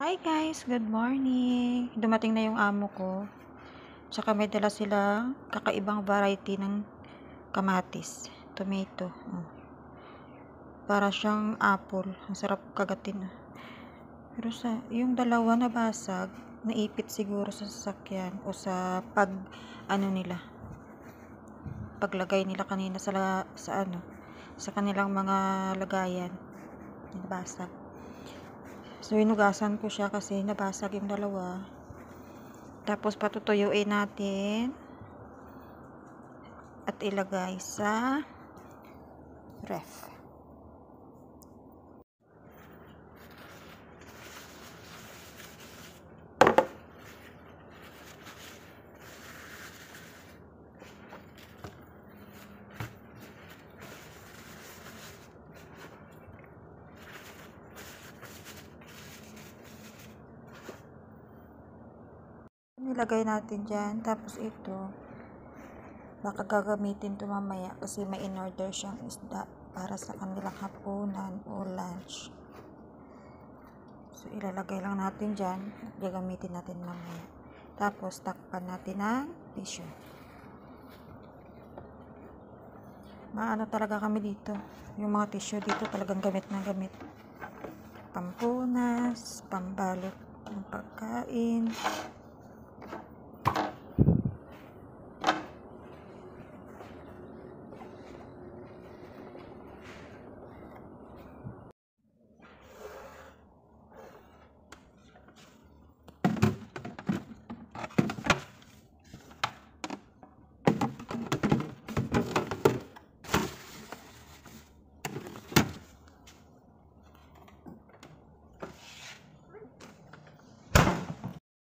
Hi guys, good morning. Dumating na yung amo ko. Tsaka may dala silang kakaibang variety ng kamatis, tomato. Para siyang apple. Ang sarap kagatin. Pero yung dalawa nabasag, naipit siguro sa sasakyan o sa paglagay nila kanina sa kanilang mga lagayan. Nabasag. So, hinugasan ko siya kasi nabasag yung dalawa. Tapos, patutuyuin natin at ilagay sa ref. Nilagay natin dyan. Tapos ito, baka gagamitin ito mamaya kasi may in-order siyang isda para sa kanilang hapunan o lunch. So, ilalagay lang natin dyan at gagamitin natin mamaya. Tapos, takpan natin ng tissue. Maano talaga kami dito. Yung mga tissue dito talagang gamit na gamit. Pampunas, pambalot ng pagkain.